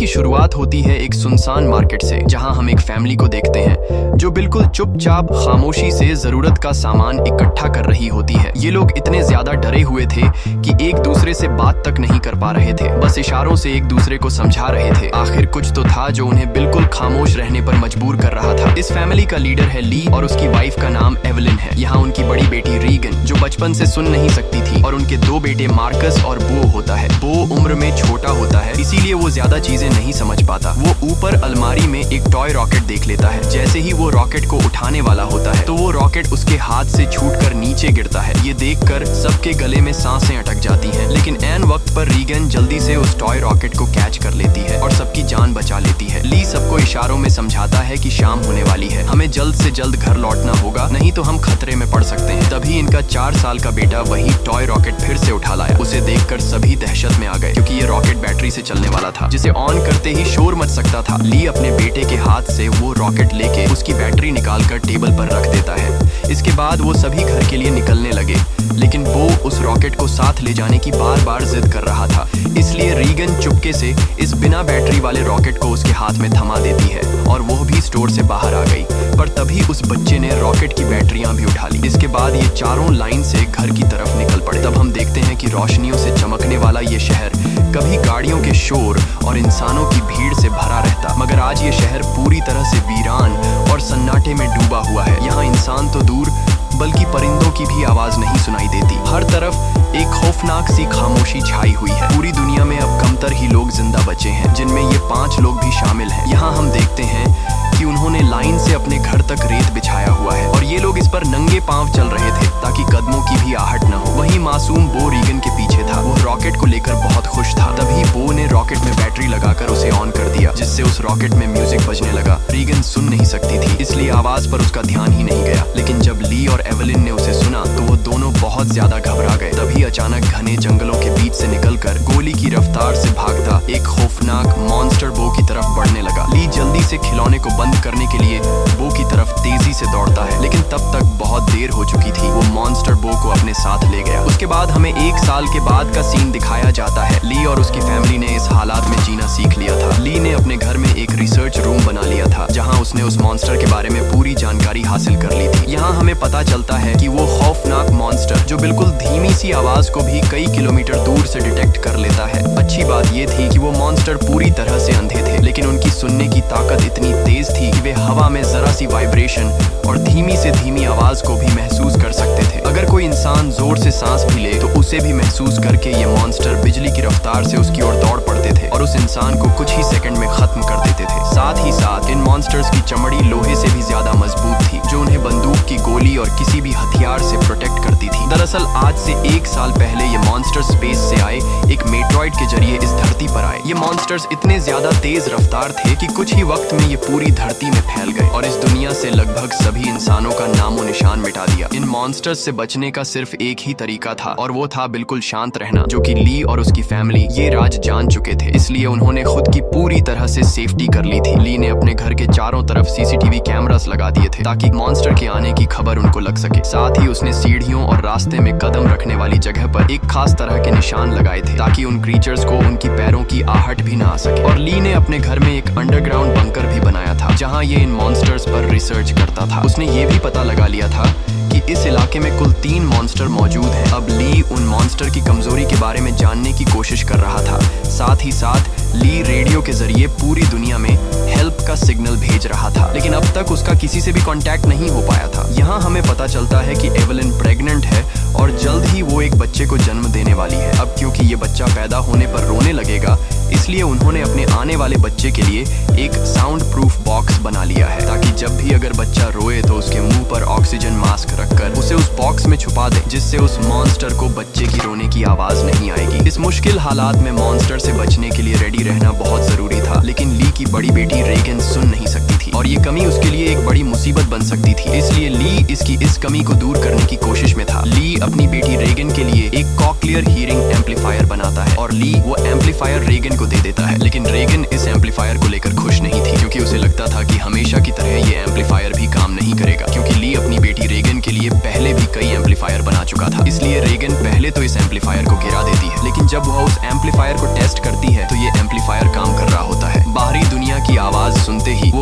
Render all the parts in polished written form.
की शुरुआत होती है एक सुनसान मार्केट से, जहां हम एक फैमिली को देखते हैं जो बिल्कुल चुपचाप खामोशी से जरूरत का सामान इकट्ठा कर रही होती है। ये लोग इतने ज्यादा डरे हुए थे कि एक दूसरे से बात तक नहीं कर पा रहे थे, बस इशारों से एक दूसरे को समझा रहे थे। आखिर कुछ तो था जो उन्हें बिल्कुल खामोश रहने पर मजबूर कर रहा था। इस फैमिली का लीडर है ली और उसकी वाइफ का नाम एवलिन है। यहाँ उनकी बड़ी बेटी रीगन जो बचपन से सुन नहीं सकती थी, और उनके दो बेटे मार्कस और बो होता है। बो उम्र में छोटा होता है, इसीलिए वो ज्यादा चीजें नहीं समझ पाता। वो ऊपर अलमारी में एक टॉय रॉकेट देख लेता है। जैसे ही वो रॉकेट को उठाने वाला होता है तो वो रॉकेट उसके हाथ से छूटकर नीचे गिरता है। ये देखकर सबके गले में सांसें अटक जाती हैं। लेकिन ऐन वक्त पर रीगन जल्दी से उस टॉय रॉकेट को कैच कर लेती है और सबकी जान बचा लेती है। ली सबको इशारों में समझाता है कि शाम होने वाली है, हमें जल्द से जल्द घर लौटना होगा, नहीं तो हम खतरे में पड़ सकते हैं। तभी इनका 4 साल का बेटा वही टॉय रॉकेट फिर से उठा लाया। उसे देखकर सभी दहशत में आ गए, क्योंकि ये रॉकेट बैटरी से चलने वाला था, जिसे ऑन करते ही शोर मच सकता था। ली अपने बेटे के हाथ से वो रॉकेट लेके उसकी बैटरी निकालकर टेबल पर रख देता है। इसके बाद वो सभी घर के लिए निकलने लगे, लेकिन वो उस रॉकेट को साथ ले जाने की बार बार जिद कर रहा था। इसलिए रीगन चुपके से इस बिना बैटरी वाले रॉकेट को उसके हाथ में थमा देती है और वो भी स्टोर से बाहर आ गई। पर तभी उस बच्चे ने रॉकेट की बैटरियां भी उठा ली। इसके बाद ये चारों लाइन से घर की तरफ निकल पड़े। तब हम देखते हैं कि रोशनियों से चमकने वाला ये शहर कभी गाड़ियों के शोर और इंसानों की भीड़ से भरा रहता, मगर आज ये शहर पूरी तरह से वीरान और सन्नाटे में डूबा हुआ है। यहाँ इंसान तो दूर बल्कि परिंदों की भी आवाज नहीं सुनाई देती। हर तरफ एक खौफनाक सी खामोशी छाई हुई है। पूरी दुनिया में अब कमतर ही लोग जिंदा बचे हैं, जिनमें ये 5 लोग भी शामिल हैं। यहाँ हम देखते हैं कि उन्होंने लाइन से अपने घर तक रेत बिछाया हुआ है और ये लोग इस पर नंगे पांव चल रहे थे ताकि कदमों की भी आहट न हो। वहीं मासूम बो रीगन के पीछे था। वो रॉकेट को लेकर बहुत खुश था। तभी बो ने रॉकेट में बैटरी लगाकर उसे ऑन कर दिया, जिससे उस रॉकेट में म्यूजिक बजने लगा। रीगन सुन नहीं सकती थी, इसलिए आवाज पर उसका ध्यान ही नहीं गया। लेकिन जब ली और एवलिन ने उसे सुना तो वो दोनों बहुत ज्यादा घबरा गए। तभी अचानक घने जंगलों के बीच से निकलकर गोली की रफ्तार से भागता एक खौफनाक मॉन्स्टर बो की तरफ बढ़ने लगा। ली जल्दी से खिलौने को बंद करने के लिए बो की तरफ तेजी से दौड़ता है, लेकिन तब तक बहुत देर हो चुकी थी। वो मॉन्स्टर बो को अपने साथ ले गया। उसके बाद हमें 1 साल के बाद का सीन दिखाया जाता है। ली और उसकी फैमिली ने इस हालात में जीना सीख लिया था। ली ने अपने घर में एक रिसर्च रूम बना लिया था, जहां उसने उस मॉन्स्टर के बारे में पूरी जानकारी हासिल कर ली थी। यहाँ हमें पता चलता है कि वो खौफनाक मॉन्स्टर जो बिल्कुल धीमी सी आवाज को भी कई किलोमीटर दूर से डिटेक्ट कर लेता है। अच्छी बात ये थी कि वो मॉन्स्टर पूरी तरह से अंधे थे, लेकिन उनकी सुनने की ताकत इतनी तेज थी कि वे हवा में जरा सी वाइब्रेशन और धीमी से धीमी आवाज को भी महसूस कर सकते थे। अगर कोई इंसान जोर से सांस भी ले तो उसे भी महसूस करके ये मॉन्स्टर बिजली की रफ्तार से उसकी ओर दौड़ पड़ते थे और उस इंसान को कुछ ही सेकंड में खत्म कर देते थे। साथ ही साथ इन मॉन्स्टर्स की चमड़ी लोहे से भी ज्यादा मजबूत थी, जो उन्हें बंदूक की गोली और किसी भी हथियार से प्रोटेक्ट करती थी। दरअसल आज से 1 साल पहले ये मॉन्स्टर स्पेस से आए एक मेट्रॉइड के जरिए इस धरती पर आए। ये मॉन्स्टर्स इतने ज्यादा तेज रफ्तार थे कि कुछ ही वक्त में ये पूरी धरती में फैल गए और इस दुनिया से लगभग सभी इंसानों का नामो निशान मिटा दिया। इन मॉन्स्टर्स से बचने का सिर्फ एक ही तरीका था, और वो था बिल्कुल शांत रहना, जो कि ली और उसकी फैमिली ये राज जान चुके थे। इसलिए उन्होंने खुद की पूरी तरह से सेफ्टी कर ली थी। ली ने अपने घर के चारों तरफ सीसीटीवी कैमरास लगा दिए थे ताकि मॉन्स्टर के आने की खबर उनको लग सके। साथ ही उसने सीढ़ियों और रास्ते में कदम रखने वाली जगह पर एक खास तरह के निशान लगाए थे ताकि उन क्रीचर्स को उनकी पैरों की आहट भी ना आ सके। और ली ने अपने घर में एक अंडरग्राउंड बंकर भी बनाया था, जहां ये इन मॉन्स्टर्स पर रिसर्च करता था। उसने ये भी पता लगा लिया था कि इस इलाके में कुल 3 मॉन्स्टर मौजूद हैं। अब ली उन मॉन्स्टर की कमजोरी के बारे में जानने की कोशिश कर रहा था। साथ ही साथ ली रेडियो के जरिए पूरी दुनिया में हेल्प का सिग्नल भेज रहा था, लेकिन अब तक उसका किसी से भी कांटेक्ट नहीं हो पाया था। यहाँ हमें पता चलता है कि एवलिन प्रेग्नेंट है और जल्द ही वो एक बच्चे को जन्म देने वाली है। अब क्योंकि ये बच्चा पैदा होने पर रोने लगेगा, इसलिए उन्होंने अपने आने वाले बच्चे के लिए एक साउंड प्रूफ बॉक्स बना लिया है, ताकि जब भी अगर बच्चा रोए तो उसके मुंह पर ऑक्सीजन मास्क रखकर उसे उस बॉक्स में छुपा दे, जिससे उस मॉन्स्टर को बच्चे की रोने की आवाज नहीं आएगी। इस मुश्किल हालात में मॉन्स्टर से बचने के लिए रेडी रहना बहुत जरूरी था, लेकिन ली की बड़ी बेटी रीगन सुन नहीं सकती थी और ये कमी उसके लिए एक बड़ी मुसीबत बन सकती थी। इसलिए ली इसकी इस कमी को दूर करने की कोशिश में था। ली अपनी बेटी रीगन के लिए एक कॉक्लियर हीरिंग एम्पलीफायर बनाता है और ली वो एम्पलीफायर रीगन को दे देता है। लेकिन रीगन इस एम्पलीफायर को लेकर खुश नहीं थी, क्योंकि उसे लगता था कि हमेशा की तरह ये एम्पलीफायर भी काम नहीं करेगा, क्योंकि ली अपनी बेटी रीगन के लिए पहले भी कई एम्पलीफायर बना चुका था। इसलिए रीगन पहले तो इस एम्पलीफायर को गिरा देती है, लेकिन जब वह उस एम्पलीफायर को टेस्ट करती है तो ये एम्पलीफायर काम कर रहा होता है।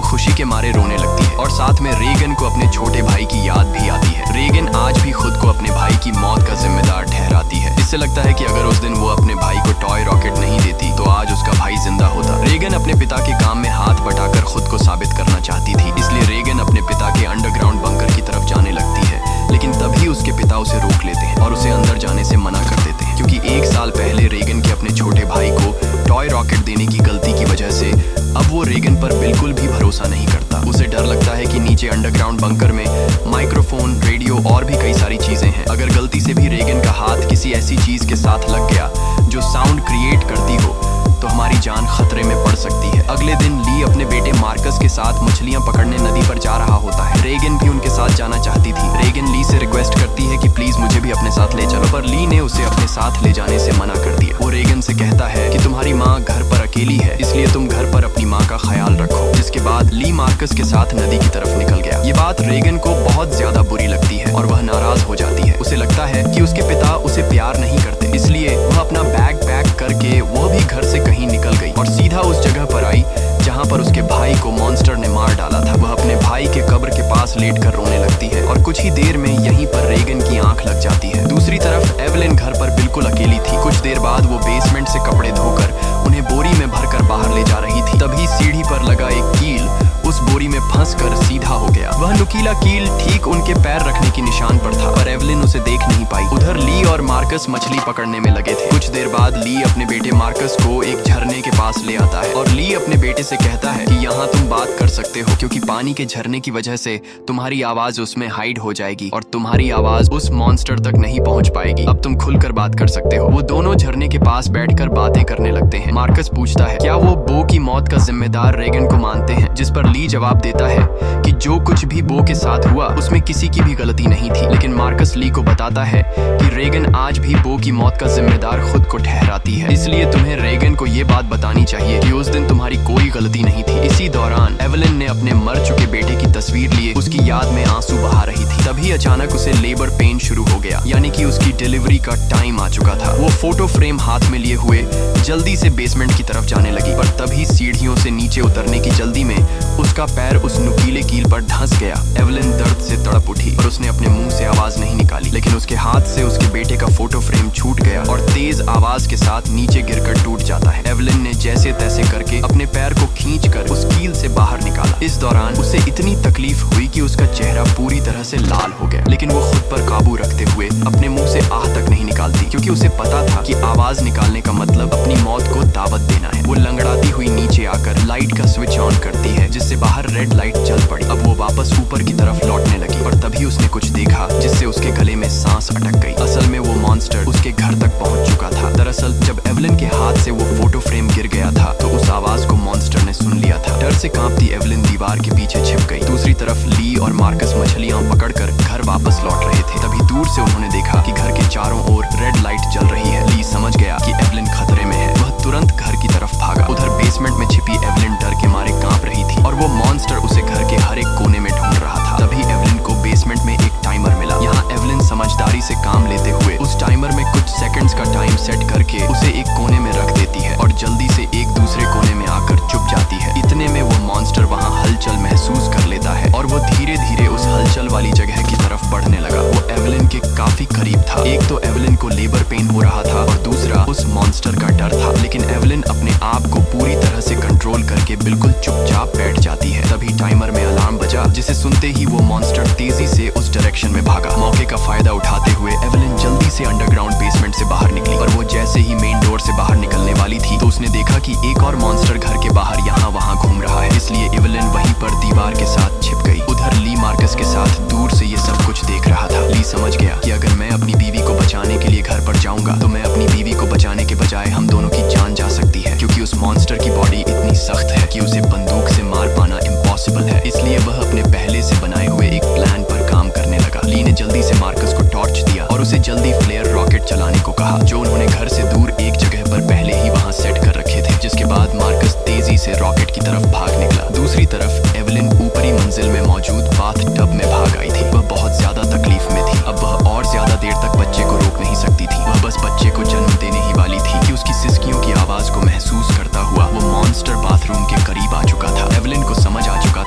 खुशी के मारे रोने लगती है और साथ में रेगन को अपने छोटे भाई की याद भी आती है। रेगन आज भी खुद को अपने भाई की मौत का जिम्मेदार ठहराती है। इससे लगता है कि अगर उस दिन वो अपने भाई को टॉय रॉकेट नहीं देती तो आज उसका भाई जिंदा होता। रेगन अपने पिता के काम में हाथ बटाकर खुद को साबित करना चाहती थी, इसलिए रेगन अपने पिता के अंडरग्राउंड बंकर की तरफ जाने लगती है। लेकिन तभी उसके पिता उसे रोक लेते हैं और उसे अंदर जाने से मना कर देते हैं, क्योंकि 1 साल पहले रेगन के अपने छोटे भाई को टॉय रॉकेट देने की गलती की वजह से अब वो रेगन पर बिल्कुल भी भरोसा नहीं करता। उसे डर लगता है कि नीचे अंडरग्राउंड बंकर में माइक्रोफोन, रेडियो और भी कई सारी चीजें हैं। अगर गलती से भी रेगन का हाथ किसी ऐसी चीज के साथ लग गया जो साउंड क्रिएट करती हो तो हमारी जान खतरे में पड़ सकती है। अगले दिन ली अपने बेटे मार्कस के साथ मछलियां पकड़ने नदी पर जा रहा होता है। रेगन भी उनके साथ जाना चाहती थी। रेगन ली से रिक्वेस्ट करती है कि प्लीज मुझे भी अपने साथ ले चलो, पर ली ने उसे अपने साथ ले जाने से मना कर दिया। वो रेगन से कहता है कि तुम्हारी माँ घर पर अकेली है, इसलिए तुम घर पर अपनी माँ का ख्याल रखो। जिसके बाद ली मार्कस के साथ नदी की तरफ निकल गया। ये बात रेगन को बहुत ज्यादा बुरी लगती है और वह नाराज हो जाती है। उसे लगता है कि उसके पिता उसे प्यार नहीं करते, इसलिए वह अपना बैग पैक करके वह भी घर से कहीं निकल गई और सीधा उस जगह पर आई जहां पर उसके भाई को मॉन्स्टर ने मार डाला था। वह अपने भाई के कब्र के पास लेटकर रोने लगती है और कुछ ही देर में यहीं पर रेगन की आंख लग जाती है। दूसरी तरफ एवलिन घर पर बिल्कुल अकेली थी। कुछ देर बाद वो बेसमेंट से कपड़े धोकर उन्हें बोरी में भरकर बाहर ले जा रही थी। तभी सीढ़ी पर लगा एक कील उस बोरी में फंसकर सीधा हो गया। वह नुकीला कील ठीक उनके पैर रखने की निशान पर था, पर एवलिन उसे देख नहीं पाई। उधर ली और मार्कस मछली पकड़ने में लगे थे। कुछ देर बाद ली अपने बेटे मार्कस को एक झरने के पास ले आता है और ली अपने बेटे से कहता है कि यहाँ तुम बात कर सकते हो, क्योंकि पानी के झरने की वजह से तुम्हारी आवाज उसमें हाइड हो जाएगी और तुम्हारी आवाज उस मॉन्स्टर तक नहीं पहुँच पाएगी। अब तुम खुलकर बात कर सकते हो। वो दोनों झरने के पास बैठकर बातें करने लगते हैं। मार्कस पूछता है क्या वो बो की मौत का जिम्मेदार रेगन को मानते हैं, जिस पर ली जवाब देता है कि जो कुछ भी बो के साथ हुआ उसमें किसी की भी गलती नहीं थी। लेकिन मार्कस ली को बताता है कि रेगन आज भी बो की मौत का जिम्मेदार खुद को ठहराती है, इसलिए तुम्हें रेगन को ये बात बतानी चाहिए कि उस दिन तुम्हारी कोई गलती नहीं थी। इसी दौरान एवलिन ने अपने मर चुके बेटे की तस्वीर लिए उसकी याद में आंसू बहा रही थी। तभी अचानक उसे लेबर पेन शुरू हो गया, यानी कि उसकी डिलीवरी का टाइम आ चुका था। वो फोटो फ्रेम हाथ में लिए हुए जल्दी से बेसमेंट की तरफ जाने लगी, पर तभी सीढ़ियों से नीचे उतरने की जल्दी में उसका पैर उस नुकीले कील पर धंस गया। एवलिन दर्द से तड़प उठी और उसने अपने मुंह से आवाज नहीं निकाली, लेकिन उसके हाथ से उसके बेटे का फोटो फ्रेम छूट गया और तेज आवाज के साथ नीचे गिरकर टूट जाता है। एवलिन ने जैसे तैसे करके अपने पैर को खींचकर उस कील से बाहर निकाला। इस दौरान उसे इतनी तकलीफ हुई कि उसका चेहरा पूरी तरह से लाल हो गया, लेकिन वो खुद पर काबू रखते हुए अपने मुंह से आह तक नहीं निकालती, क्योंकि उसे पता था कि आवाज निकालने का मतलब अपनी मौत को दावत देना है। वो लंगड़ाती हुई नीचे आकर लाइट का स्विच ऑन करती है, जिससे बाहर रेड लाइट जल पड़ी। अब वो वापस ऊपर की तरफ लौटने लगी, पर तभी उसने कुछ देखा जिससे उसके गले में सांस अटक गई। असल में वो मॉन्स्टर उसके घर तक पहुंच चुका था। दरअसल जब एवलिन के हाथ से वो फोटो फ्रेम गिर गया था तो उस आवाज को मॉन्स्टर ने सुन लिया था। डर से कांपती एवलिन दीवार के पीछे छिप गई। दूसरी तरफ ली और मार्कस मछलियां पकड़कर घर वापस लौट रहे थे। तभी दूर से उन्होंने देखा कि घर के चारों ओर रेड लाइट जल रही है। ली समझ गया कि एवलिन खतरे में है। वह तुरंत घर की तरफ भागा। उधर बेसमेंट में छिपी एवलिन डर के मारे कांप रही थी और वो मॉन्स्टर उसे घर के हर एक कोने में ढूंढ रहा था। तभी एवलिन को बेसमेंट में एक टाइमर मिला। यहाँ एवलिन समझदारी से काम लेते हुए उस टाइमर में कुछ सेकंड्स का टाइम सेट करके उसे एक कोने में रख देती है और जल्दी से एक दूसरे कोने में आकर चुप जाती है। इतने में वो मॉन्स्टर वहाँ हलचल महसूस कर लेता है और वो धीरे धीरे उस हलचल वाली जगह की तरफ बढ़ने लगा। वो एवलिन के काफी करीब था। एक तो एवलिन को लेबर पेन हो रहा था और दूसरा उस मॉन्स्टर का डर था, लेकिन एवलिन अपने आप को पूरी तरह से कंट्रोल करके बिल्कुल चुपचाप बैठ जाती है। तभी टाइमर में अलार्म बजा, जिसे सुनते ही वो मॉन्स्टर तेजी से उस डायरेक्शन में भागा। मौके का फायदा उठाते हुए एवलिन जल्दी से अंडरग्राउंड बेसमेंट से बाहर निकली, और वो जैसे ही मेन डोर से बाहर निकलने वाली थी तो उसने देखा कि एक और मॉन्स्टर घर के बाहर यहाँ वहाँ घूम रहा है, इसलिए एवलिन वहीं पर दीवार के साथ छिप गई। उधर ली मार्कस के साथ दूर से ये सब कुछ देख रहा था। ली समझ गया कि अगर मैं अपनी बीवी को बचाने के लिए घर पर जाऊंगा तो मैं अपनी बीवी को बचाने के बजाय हम दोनों की जान जा सकती है, क्योंकि उस मॉन्स्टर की बॉडी इतनी सख्त है कि उसे बंदूक से मार पाना इम्पॉसिबल है। इसलिए वह अपने पहले से बनाए हुए एक प्लान पर काम करने लगा। ली ने जल्दी से मार्कस को टॉर्च दिया और उसे जल्दी फ्लेयर रॉकेट चलाने को कहा, जो उन्होंने घर से दूर एक जगह पर पहले ही वहां सेट कर रखे थे। जिसके बाद मार्कस तेजी से रॉकेट की तरफ भाग निकला। दूसरी तरफ एवलिन ऊपरी मंजिल में मौजूद बाथ टब में भाग आई थी। वह बहुत ज्यादा तकलीफ में थी। अब वह और ज्यादा देर तक बच्चे को रोक नहीं सकती थी। वह बस बच्चे को जन्म देने ही वाली थी कि उसकी सिसकियों की आवाज को महसूस करता हुआ वो मॉन्स्टर बाथरूम के करीब आ चुका था। एवलिन को समझ आ चुका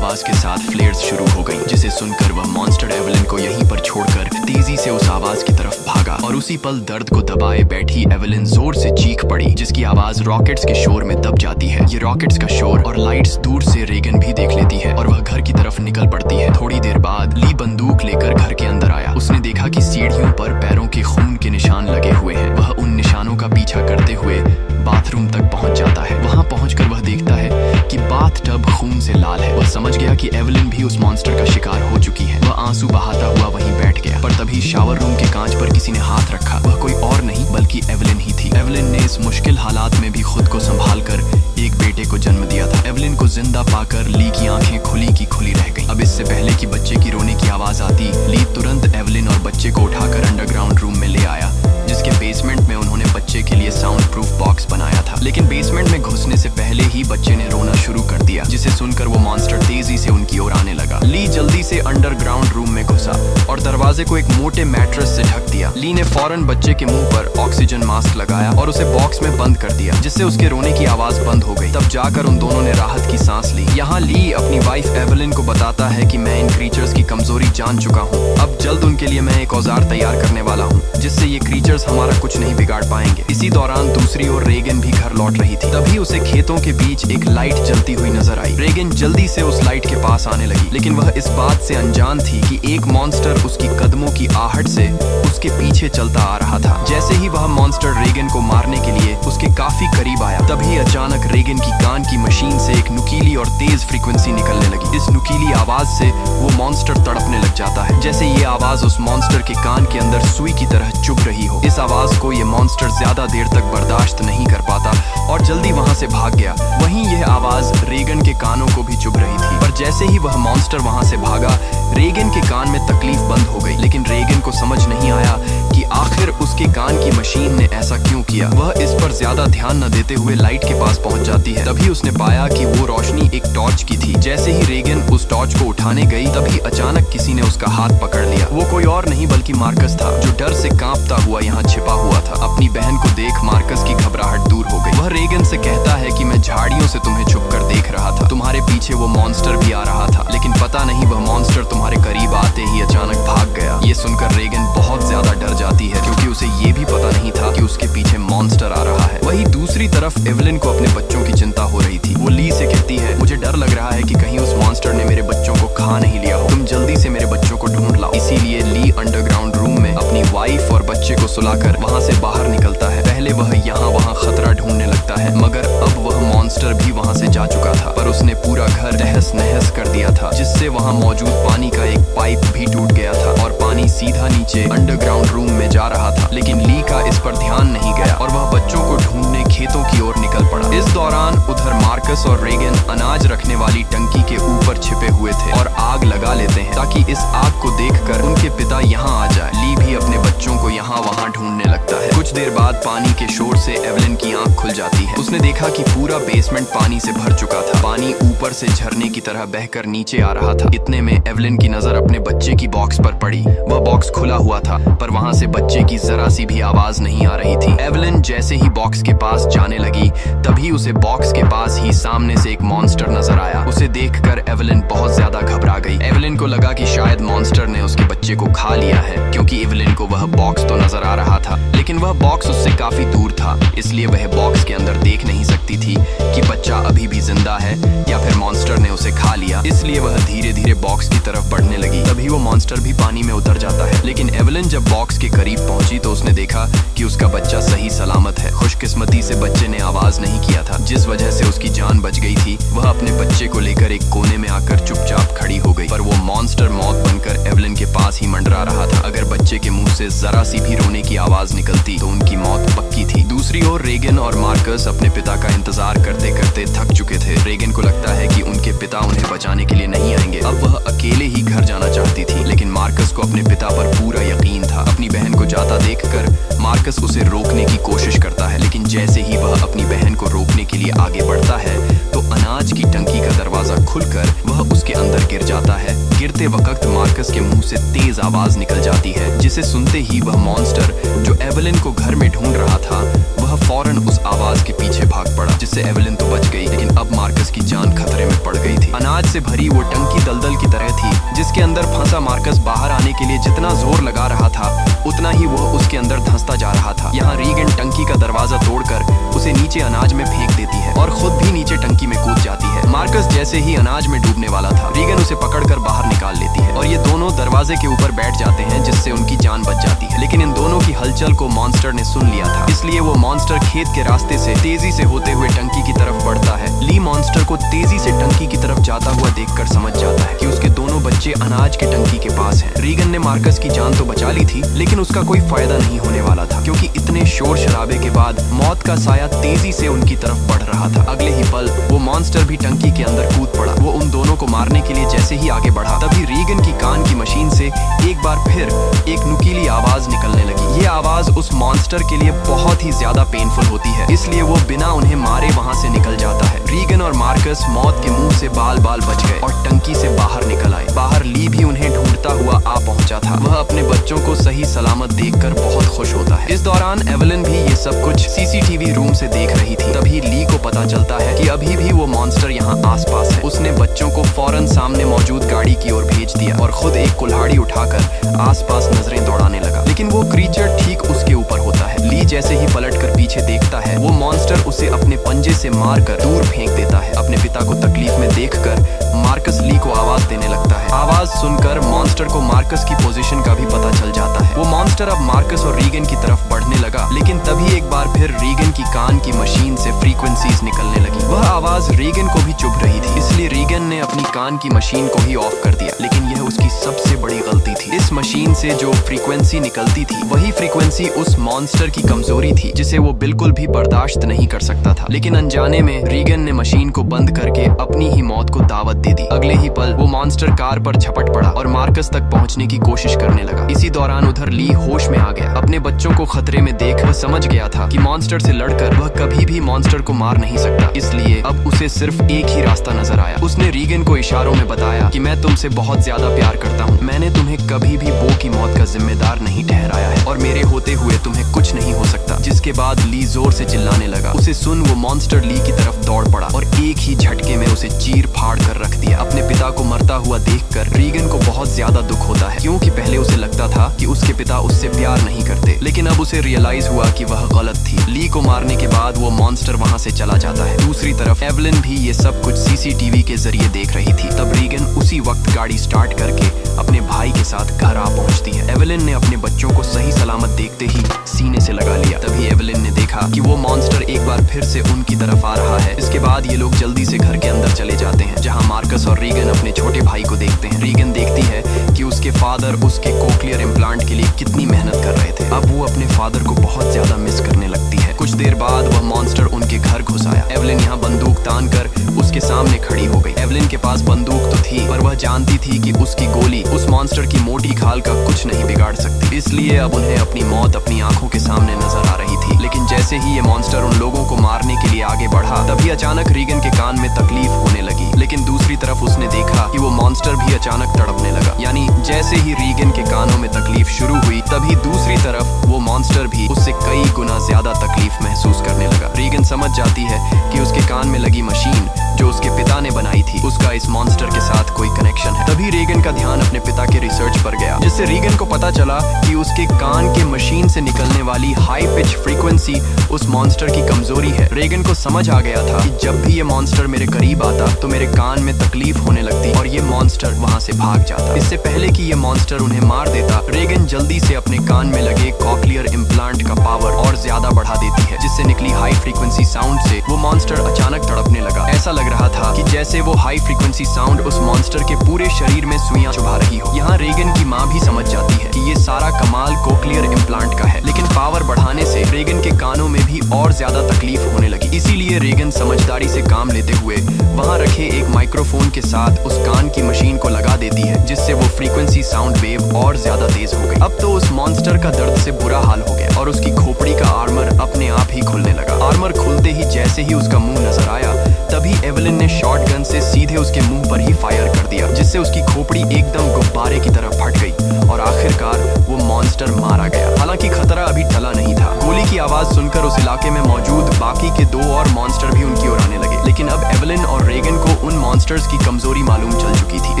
उसके साथ फ्लेयर्स शुरू हो गई, जिसे सुनकर वह मॉन्स्टर एवेलिन को यहीं पर छोड़कर तेजी से उस आवाज की तरफ भागा। और उसी पल दर्द को दबाए बैठी एवेलिन जोर से चीख पड़ी, जिसकी आवाज रॉकेट्स के शोर में दब जाती है। ये रॉकेट्स का शोर और लाइट्स दूर से रेगन भी देख लेती है और वह घर की तरफ निकल पड़ती है। थोड़ी देर बाद ली बंदूक लेकर घर के अंदर आया। उसने देखा कि सीढ़ियों पर पैरों के खून के निशान लगे हुए हैं। वह उन निशानों का पीछा करते हुए बाथरूम तक पहुंच जाता है। वहां पहुंचकर वह देखता है कि बाथटब खून से लाल है। वह समझ गया कि एवेलिन भी उस मॉन्स्टर का शिकार हो चुकी है। वह आंसू बहाता हुआ वहीं बैठ गया, पर तभी शावर रूम के कांच पर किसी ने हाथ रखा। वह कोई और नहीं बल्कि एवेलिन ही थी। एवेलिन ने इस मुश्किल हालात में भी खुद को संभाल कर एक बेटे को जन्म दिया था। एवेलिन को जिंदा पाकर ली की आंखें खुली की खुली रह गईं। अब इससे पहले कि बच्चे की रोने की आवाज आती, ली तुरंत एवेलिन और बच्चे को उठाकर अंडरग्राउंड रूम में ले आया, जिसके बेसमेंट में उन्होंने बच्चे के लिए साउंड प्रूफ बॉक्स बनाया था। लेकिन बेसमेंट में घुसने से पहले ही बच्चे ने रोना शुरू कर दिया, जिसे सुनकर वो मॉन्स्टर तेजी से उनकी ओर आने लगा। ली जल्दी से अंडरग्राउंड रूम में घुसा और दरवाजे को एक मोटे मैट्रेस से ढक दिया। ली ने फौरन बच्चे के मुंह पर ऑक्सीजन मास्क लगाया और उसे बॉक्स में बंद कर दिया, जिससे उसके रोने की आवाज बंद हो गई। तब जाकर उन दोनों ने राहत की सांस ली। यहाँ ली अपनी वाइफ एवेलिन को बताता है कि मैं इन क्रीचर्स की कमजोरी जान चुका हूँ। अब जल्द उनके लिए मैं एक औजार तैयार करने वाला हूँ, जिससे ये क्रीचर्स हमारा कुछ नहीं बिगाड़ पाएंगे। इसी दौरान दूसरी ओर रेगन भी घर लौट रही थी। तभी उसे खेतों के बीच एक लाइट जलती हुई नजर आई। रेगन जल्दी से उस लाइट के पास आने लगी, लेकिन वह इस बात से अनजान थी कि एक मॉन्स्टर उसकी कदमों की आहट से उसके पीछे चलता आ रहा था। जैसे ही वह मॉन्स्टर रेगन को मारने के लिए उसके काफी करीब आया, तभी अचानक रेगन की कान की मशीन से एक नुकीली और तेज फ्रीक्वेंसी निकलने लगी। इस नुकीली आवाज से वो मॉन्स्टर तड़पने लग जाता है, जैसे ये आवाज उस मॉन्स्टर के कान के अंदर सुई की तरह चुभ रही हो। इस आवाज को ये मॉन्स्टर ज्यादा देर तक बर्दाश्त नहीं कर पाता और जल्दी वहां से भाग गया। वहीं यह आवाज रेगन के कानों को भी चुभ रही थी, पर जैसे ही वह मॉन्स्टर वहां से भागा, रेगन के कान में तकलीफ बंद हो गई। लेकिन रेगन को समझ नहीं आया कि आखिर उसके कान की मशीन ने ऐसा क्यों किया। वह इस पर ज्यादा ध्यान न देते हुए लाइट के पास पहुंच जाती है। तभी उसने पाया कि वो रोशनी एक टॉर्च की थी। जैसे ही रेगन उस टॉर्च को उठाने गई, तभी अचानक किसी ने उसका हाथ पकड़ लिया। वो कोई और नहीं बल्कि मार्कस था, जो डर से कांपता हुआ यहाँ छिपा हुआ था। अपनी बहन को देख मार्कस की घबराहट दूर हो गई। वह रेगन से कहता है कि मैं झाड़ियों से तुम्हें छुपकर देख रहा था, तुम्हारे पीछे वो मॉन्स्टर भी आ रहा था, लेकिन पता नहीं वह मॉन्स्टर तुम्हारे करीब आते ही अचानक भाग गया। ये सुनकर रेगन बहुत ज्यादा डर जाती है, क्योंकि उसे ये भी पता नहीं था कि उसके पीछे मॉन्स्टर आ रहा है। वहीं दूसरी तरफ एवेलिन को अपने बच्चों की चिंता हो रही थी। वो ली से कहती है, मुझे डर लग रहा है कि कहीं उस मॉन्स्टर ने मेरे बच्चों को खा नहीं लिया हो, तुम जल्दी से मेरे बच्चों को ढूंढ लाओ। इसीलिए ली अंडरग्राउंड रूम में अपनी वाइफ और बच्चे को सुलाकर वहाँ से बाहर निकलता है। पहले वह यहाँ वहाँ खतरा ढूंढने लगता है, मगर अब वह मॉन्स्टर भी वहाँ से जा चुका था। पर उसने पूरा घर तहस नहस कर दिया था, जिससे वहाँ मौजूद पानी का एक पाइप भी टूट गया था और पानी सीधा नीचे अंडरग्राउंड रूम में जा रहा था। लेकिन ली का इस पर ध्यान नहीं गया और वह बच्चों को ढूंढने खेतों की ओर निकल पड़ा। इस दौरान उधर मार्कस और रेगन अनाज रखने वाली टंकी के ऊपर छिपे हुए थे और आग लगा लेते हैं, ताकि इस आग को देखकर उनके पिता यहाँ आ जाए। ली भी अपने बच्चों को यहाँ वहाँ ढूंढने लगता है। कुछ देर बाद पानी के शोर से एवेलिन की आंख खुल जाती है। उसने देखा कि पूरा बेसमेंट पानी से भर चुका था। पानी ऊपर से झरने की तरह बहकर नीचे आ रहा था। इतने में एवेलिन की नजर अपने बच्चे की बॉक्स पर पड़ी। वह बॉक्स खुला हुआ था, पर वहाँ से बच्चे की जरा सी भी आवाज नहीं आ रही थी। एवेलिन जैसे ही बॉक्स के पास जाने लगी, तभी उसे बॉक्स के पास ही सामने से एक मॉन्स्टर नजर आया। उसे देखकर एवेलिन बहुत ज्यादा घबरा गई। एवेलिन को लगा कि शायद मॉन्स्टर ने उसके बच्चे को खा लिया है, क्योंकि एवेलिन को वह बॉक्स तो नजर आ रहा था, लेकिन वह बॉक्स उससे काफी दूर था, इसलिए वह बॉक्स के अंदर देख नहीं सकती थी कि बच्चा अभी भी जिंदा है या फिर मॉन्स्टर ने उसे खा लिया। इसलिए वह धीरे धीरे बॉक्स की तरफ बढ़ने लगी। तभी वो मॉन्स्टर भी पानी में उतर जाता है। लेकिन एवेलिन जब बॉक्स के करीब पहुंची तो उसने देखा कि उसका बच्चा सही सलामत है। खुशकिस्मती से बच्चे ने आवाज नहीं किया था, जिस वजह से उसकी जान बच गई थी। वह अपने बच्चे को लेकर एक कोने में आकर चुपचाप खड़ी हो गई, पर वो मॉन्स्टर मौत बनकर एवेलिन के पास ही मंडरा रहा था। अगर बच्चे के मुंह से जरा सी भी रोने की आवाज निकलती तो उनकी मौत पक्की थी। दूसरी ओर रेगन और मार्कस अपने पिता का इंतजार करते करते थक चुके थे। रेगन को लगता है कि उनके पिता उन्हें बचाने के लिए नहीं आएंगे। अब वह अकेले ही घर जाना चाहती थी, लेकिन मार्कस को अपने पिता पर पूरा यकीन था। अपनी बहन को जाता देखकर मार्कस उसे रोकने की कोशिश करता है, लेकिन जैसे ही वह अपनी बहन को रोकने के लिए आगे बढ़ता है तो अनाज की टंकी का दरवाजा खुलकर वह उसके अंदर गिर जाता है। गिरते वक्त मार्कस के मुंह से तेज आवाज निकल जाती है, जिसे सुनते ही वह मॉन्स्टर जो एवेलिन को घर में ढूंढ रहा था, वह फौरन उस आवाज के पीछे भाग पड़ा, जिससे एवेलिन तो बच गई, लेकिन अब मार्कस की जान खतरे में पड़ गई थी। अनाज से भरी वो टंकी दलदल की तरह थी, जिसके अंदर फंसा मार्कस बाहर आने के लिए जितना जोर लगा रहा था उतना ही वो उसके अंदर धंसता जा रहा था। यहाँ रीगन टंकी का दरवाजा तोड़कर उसे नीचे अनाज में फेंक देती है और खुद भी नीचे टंकी में कूद जाती है। मार्कस जैसे ही अनाज में डूबने वाला था, रीगन उसे पकड़कर बाहर निकाल लेती है और ये दोनों दरवाजे के ऊपर बैठ जाते हैं, जिससे उनकी जान बच जाती है। लेकिन इन दोनों की हलचल को मॉन्स्टर ने सुन लिया था, इसलिए वो मॉन्स्टर खेत के रास्ते से तेजी से होते हुए टंकी की तरफ बढ़ता है। ली मॉन्स्टर को तेजी से टंकी की तरफ जाता हुआ देखकर समझ जाता है कि उसके दोनों बच्चे अनाज के टंकी के पास हैं। रीगन ने मार्कस की जान तो बचा ली थी, लेकिन उसका कोई फायदा नहीं होने वाला था, क्योंकि इतने शोर शराबे के बाद मौत का साया तेजी से उनकी तरफ बढ़ रहा था। अगले ही पल वो मॉन्स्टर भी टंकी के अंदर कूद पड़ा। वो उन दोनों को मारने के लिए जैसे ही आगे बढ़ा, तभी रीगन की कान की मशीन से एक बार फिर एक नुकीली आवाज निकलने लगी। ये आवाज उस मॉन्स्टर के लिए बहुत ही ज्यादा पेनफुल होती है, इसलिए वो बिना उन्हें मारे वहां से निकल जाता है। रीगन और मार्कस मौत के मुंह से बाल बाल बच गए और टंकी से बाहर निकल आए। बाहर ली भी उन्हें ढूंढता हुआ आ पहुंचा था। वह अपने बच्चों को सही सलामत देखकर बहुत खुश होता है। इस दौरान एवलिन भी ये सब कुछ सीसीटीवी रूम से देख रही थी। तभी ली को पता चलता है कि अभी भी वो मॉन्स्टर यहाँ आसपास है। उसने बच्चों को फौरन सामने मौजूद गाड़ी की ओर भेज दिया और खुद एक कुल्हाड़ी उठाकर आसपास नजरें दौड़ाने लगा, लेकिन वो क्रीचर ठीक उसके ऊपर होता है। ली जैसे ही पलटकर पीछे देखता है, वो मॉन्स्टर उसे अपने पंजे से मारकर दूर फेंक देता है। अपने पिता को तकलीफ में देखकर मार्कस ली को आवाज देने लगता है। आवाज सुनकर मॉन्स्टर को मार्कस की पोजीशन का भी पता चल जाता है। वो मॉन्स्टर अब मार्कस और रीगन की तरफ बढ़ने लगा, लेकिन तभी एक बार फिर रीगन की कान की मशीन से फ्रीक्वेंसीज निकलने लगी। वह आवाज रीगन को भी चुभ रही थी, इसलिए रीगन ने अपनी कान की मशीन को ही ऑफ कर दिया, लेकिन यह उसकी सबसे बड़ी गलती थी। इस मशीन से जो फ्रीक्वेंसी निकलती थी, वही फ्रीक्वेंसी उस मॉन्स्टर की कमजोरी थी, जिसे वो बिल्कुल भी बर्दाश्त नहीं कर सकता था। लेकिन अनजाने में रीगन ने मशीन को बंद करके अपनी ही मौत को दावत दे दी। अगले ही पल वो मॉन्स्टर कार पर झपट पड़ा और मार्कस तक पहुंचने की कोशिश करने लगा। इसी दौरान उधर ली होश में आ गया। अपने बच्चों को खतरे में देख वह समझ गया था कि मॉन्स्टर से लड़कर वह कभी भी मॉन्स्टर को मार नहीं सकता, इसलिए अब उसे सिर्फ एक ही रास्ता नजर आया। उसने रीगन को इशारों में बताया कि मैं तुमसे बहुत ज्यादा प्यार करता हूँ, मैंने तुम्हें कभी भी बो की मौत का जिम्मेदार नहीं ठहराया है और मेरे होते हुए तुम्हें कुछ नहीं हो सकता। जिसके बाद ली जोर से चिल्लाने लगा। उसे सुन वो मॉन्स्टर ली की तरफ दौड़ पड़ा और एक ही झटके में उसे चीर फाड़ कर रख दिया। अपने पिता को मरता हुआ देखकर रीगन को बहुत ज्यादा दुख होता है, क्योंकि पहले उसे लगता था कि उसके पिता उससे प्यार नहीं करते, लेकिन अब उसे रियलाइज हुआ कि वह गलत थी। ली को मारने के बाद वो मॉन्स्टर वहां से चला जाता है। दूसरी तरफ एवलिन भी ये सब कुछ सीसीटीवी के जरिए देख रही थी। तब रीगन उसी वक्त गाड़ी स्टार्ट करके अपने भाई के साथ घर आ पहुंचती है। एवलिन ने अपने बच्चों को सही सलामत देखते ही सीने से लगा लिया। तभी एवलिन ने देखा कि वो मॉन्स्टर एक बार फिर से उनकी तरफ आ रहा है। इसके बाद ये लोग जल्दी से घर के अंदर चले जाते हैं, जहाँ मार्कस और रीगन अपने छोटे भाई को देखते हैं। रीगन देखती है कि उसके फादर उसके कोक्लियर इम्प्लांट के लिए कितनी मेहनत कर रहे थे। अब वो अपने फादर को बहुत ज्यादा मिस करने लगती है। कुछ देर बाद वह मॉन्स्टर उनके घर घुस आया। एवलिन यहाँ बंदूक तान कर उसके सामने खड़ी हो गई। एवलिन के पास बंदूक तो थी, पर वह जानती थी कि उसकी गोली उस मॉन्स्टर की मोटी खाल का कुछ नहीं बिगाड़ सकती, इसलिए अब उन्हें अपनी मौत अपनी आंखों के सामने नजर आ रही थी। लेकिन जैसे ही ये मॉन्स्टर उन लोगों को मारने के लिए आगे बढ़ा, तभी अचानक रीगन के कान में तकलीफ होने लगी। लेकिन दूसरी तरफ उसने देखा कि वो मॉन्स्टर भी अचानक तड़पने लगा। यानी जैसे ही रीगन के कानों में तकलीफ शुरू हुई, तभी दूसरी तरफ वो मॉन्स्टर भी उससे कई गुना ज्यादा तकलीफ महसूस करने लगा। रीगन समझ जाती है कि उसके कान में लगी मशीन जो उसके पिता ने बनाई थी, उसका इस मॉन्स्टर के साथ कोई कनेक्शन है। तभी रीगन का ध्यान अपने पिता के रिसर्च पर गया, जिससे रीगन को पता चला कि उसके कान के मशीन से निकलने वाली हाई पिच फ्रीक्वेंसी उस मॉन्स्टर की कमजोरी है। रीगन को समझ आ गया था कि जब भी ये मॉन्स्टर मेरे करीब आता तो मेरे कान में तकलीफ होने लगती और ये मॉन्स्टर वहां से भाग जाता। इससे पहले कि ये मॉन्स्टर उन्हें मार देता, रीगन जल्दी से अपने कान में लगे कॉक्लियर इम्प्लांट का पावर और ज्यादा बढ़ा देती है, जिससे निकली हाई फ्रीक्वेंसी साउंड से वो मॉन्स्टर अचानक तड़पने लगा। ऐसा लग रहा था कि जैसे वो हाई फ्रीक्वेंसी साउंड उस मॉन्स्टर के पूरे शरीर में सुइयां चुभा रही हो। यहाँ रीगन की माँ भी समझ जाती है कि ये सारा कमाल कोक्लियर इम्प्लांट का है, लेकिन पावर बढ़ाने से रीगन के कानों में भी और ज्यादा तकलीफ होने लगी। इसीलिए रीगन समझदारी से काम लेते हुए वहाँ रखे एक माइक्रोफोन के साथ उस कान की मशीन को लगा देती है, जिससे वो फ्रीक्वेंसी साउंड वेव और ज्यादा तेज हो गई। अब तो उस मॉन्स्टर का दर्द से बुरा हाल हो गया और उसकी खोपड़ी का आर्मर अपने आप ही खुलने लगा। आर्मर खुलते ही जैसे ही उसका मुंह नजर आया, तभी एवलिन ने शॉटगन से सीधे उसके मुंह पर ही फायर कर दिया, जिससे उसकी खोपड़ी एकदम गुब्बारे की तरह फट गई और आखिरकार वो मॉन्स्टर मारा गया। हालांकि खतरा अभी टला नहीं था। गोली की आवाज सुनकर उस इलाके में मौजूद बाकी के दो और मॉन्स्टर भी उनकी ओर आने लगे, लेकिन अब एवलिन और रीगन को उन मॉन्स्टर्स की कमजोरी मालूम चल चुकी थी,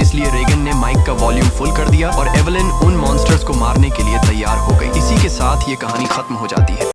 इसलिए रेगन ने माइक का वॉल्यूम फुल कर दिया और एवेलिन उन मॉन्स्टर्स को मारने के लिए तैयार हो गई। इसी के साथ ये कहानी खत्म हो जाती है।